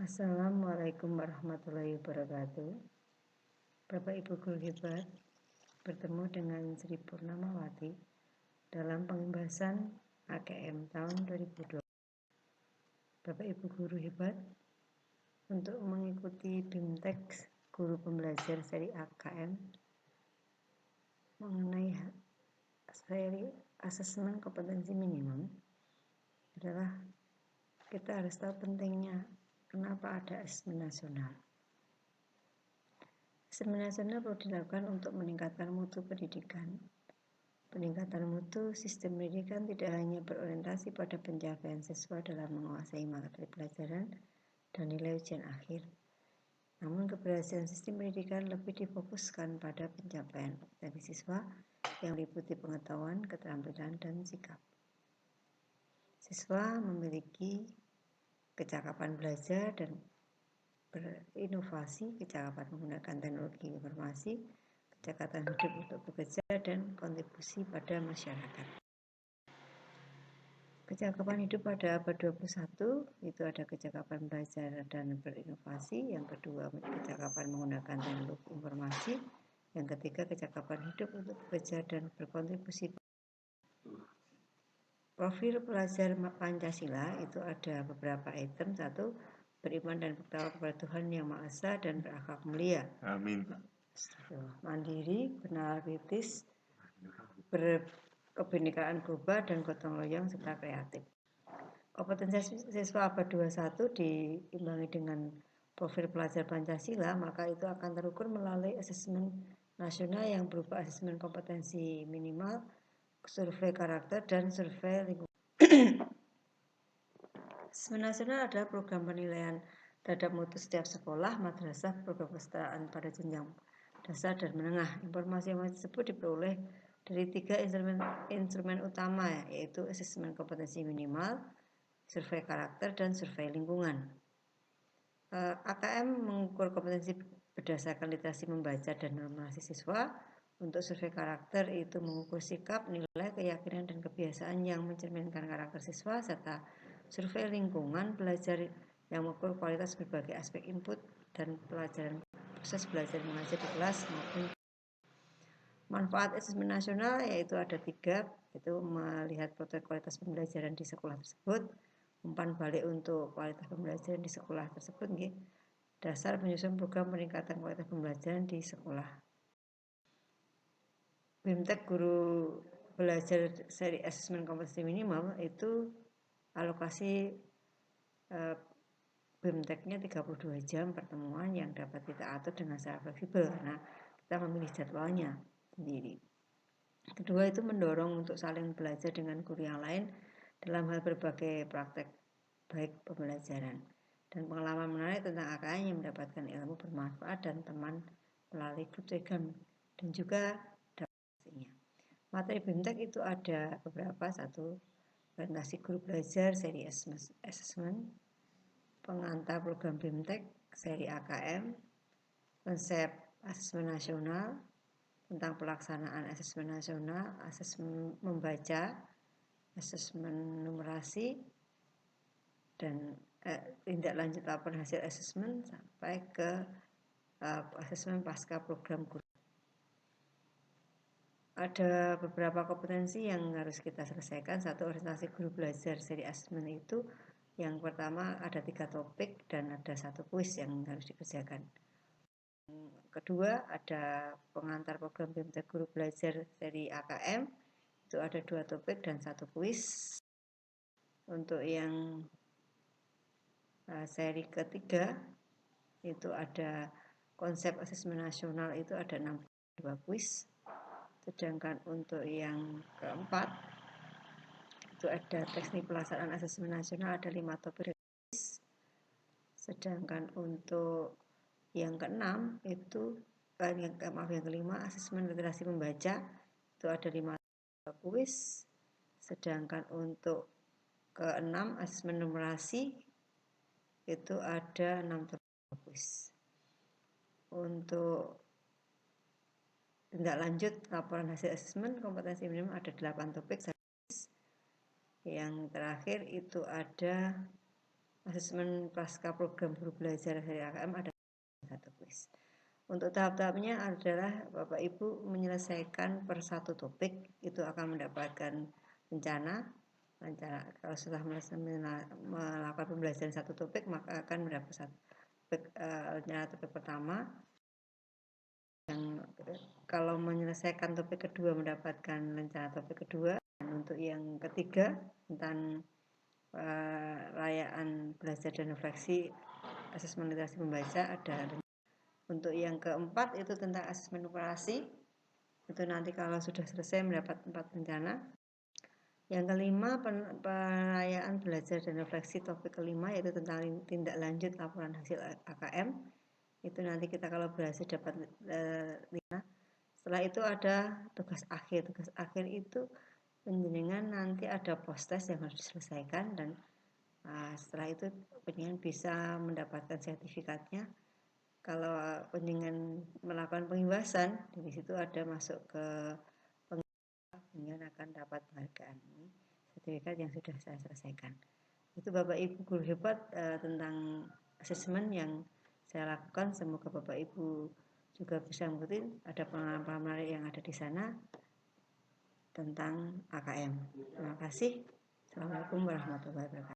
Assalamualaikum warahmatullahi wabarakatuh. Bapak Ibu guru hebat, bertemu dengan Sri Purnamawati dalam pembahasan AKM tahun 2020. Bapak Ibu guru hebat, untuk mengikuti BIMTEK guru pembelajar seri AKM mengenai seri asesmen kompetensi minimum adalah kita harus tahu pentingnya kenapa ada asesmen nasional. Asesmen nasional perlu dilakukan untuk meningkatkan mutu pendidikan. Peningkatan mutu sistem pendidikan tidak hanya berorientasi pada pencapaian siswa dalam menguasai materi pelajaran dan nilai ujian akhir, namun keberhasilan sistem pendidikan lebih difokuskan pada pencapaian kompetensi siswa yang meliputi pengetahuan, keterampilan, dan sikap. Siswa memiliki kecakapan belajar dan berinovasi, kecakapan menggunakan teknologi informasi, kecakapan hidup untuk bekerja, dan kontribusi pada masyarakat. Kecakapan hidup pada abad 21 itu ada kecakapan belajar dan berinovasi, yang kedua kecakapan menggunakan teknologi informasi, yang ketiga kecakapan hidup untuk bekerja dan berkontribusi. Profil pelajar Pancasila itu ada beberapa item. Satu, beriman dan bertakwa kepada Tuhan Yang Maha Esa dan berakhlak mulia. Amin. Mandiri, bernalar kritis, berkebinekaan global, dan gotong royong serta kreatif. Kompetensi siswa abad 21 diimbangi dengan profil pelajar Pancasila, maka itu akan terukur melalui asesmen nasional yang berupa asesmen kompetensi minimal, survei karakter, dan survei lingkungan. Asesmen nasional adalah program penilaian terhadap mutu setiap sekolah, madrasah, program kesetaraan pada jenjang dasar dan menengah. Informasi tersebut diperoleh dari 3 instrumen utama, yaitu asesmen kompetensi minimal, survei karakter, dan survei lingkungan. AKM mengukur kompetensi berdasarkan literasi membaca dan normasi siswa. Untuk survei karakter itu mengukur sikap, nilai, keyakinan, dan kebiasaan yang mencerminkan karakter siswa, serta survei lingkungan belajar yang mengukur kualitas berbagai aspek input dan pelajaran proses belajar mengajar di kelas maupun. Manfaat asesmen nasional yaitu ada 3, yaitu melihat potret kualitas pembelajaran di sekolah tersebut, umpan balik untuk kualitas pembelajaran di sekolah tersebut, dasar menyusun program peningkatan kualitas pembelajaran di sekolah. BIMTEK guru belajar seri asesmen kompetensi minimal itu alokasi BIMTEK-nya 32 jam pertemuan yang dapat kita atur dengan secara fleksibel karena kita memilih jadwalnya sendiri. Kedua itu mendorong untuk saling belajar dengan guru yang lain dalam hal berbagai praktek baik pembelajaran dan pengalaman menarik tentang AKM yang mendapatkan ilmu bermanfaat dan teman melalui grup Telegram dan juga dampaknya. Materi BIMTEK itu ada beberapa. 1, orientasi guru belajar seri assessment, pengantar program BIMTEK seri AKM, konsep asesmen nasional, tentang pelaksanaan asesmen nasional, asesmen membaca, asesmen numerasi, dan tindak lanjut laporan hasil asesmen sampai ke asesmen pasca program guru. Ada beberapa kompetensi yang harus kita selesaikan. 1, orientasi guru belajar seri asesmen itu yang pertama ada 3 topik dan ada 1 kuis yang harus dikerjakan. Kedua, ada pengantar program BIMTEK guru belajar seri AKM, itu ada 2 topik dan 1 kuis. Untuk yang seri ketiga itu ada konsep asesmen nasional, itu ada 62 kuis. Sedangkan untuk yang keempat itu ada teknik pelaksanaan asesmen nasional, ada 5 topik kuis. Sedangkan untuk yang keenam itu yang kelima asesmen literasi membaca, itu ada 5 kuis. Sedangkan untuk keenam asesmen numerasi itu ada 6 topik kuis. Untuk tindak lanjut laporan hasil asesmen kompetensi minimum ada 8 topik. Yang terakhir itu ada asesmen pasca program guru belajar dari AKM ada 1 kuis. Untuk tahap-tahapnya adalah Bapak Ibu menyelesaikan per 1 topik, itu akan mendapatkan rencana. Kalau setelah melakukan pembelajaran 1 topik, maka akan mendapat rencana topik pertama. Yang kalau menyelesaikan topik kedua mendapatkan rencana topik kedua. Dan untuk yang ketiga tentang rayaan belajar dan refleksi asesmen literasi membaca ada. Untuk yang keempat itu tentang asesmen operasi, itu nanti kalau sudah selesai mendapat 4 rencana. Yang kelima perayaan belajar dan refleksi topik kelima yaitu tentang tindak lanjut laporan hasil AKM. Itu nanti kita kalau berhasil dapat 5. Setelah itu ada tugas akhir. Tugas akhir itu penjenengan nanti ada post-test yang harus diselesaikan dan setelah itu penjenengan bisa mendapatkan sertifikatnya. Kalau penjenengan melakukan pengibasan, di situ ada masuk ke penjenengan akan dapat penghargaan sertifikat yang sudah saya selesaikan. Itu Bapak Ibu guru hebat tentang asesmen yang saya lakukan. Semoga Bapak Ibu juga bisa mengikuti. Ada pengalaman menarik yang ada di sana tentang AKM. Terima kasih. Assalamualaikum warahmatullahi wabarakatuh.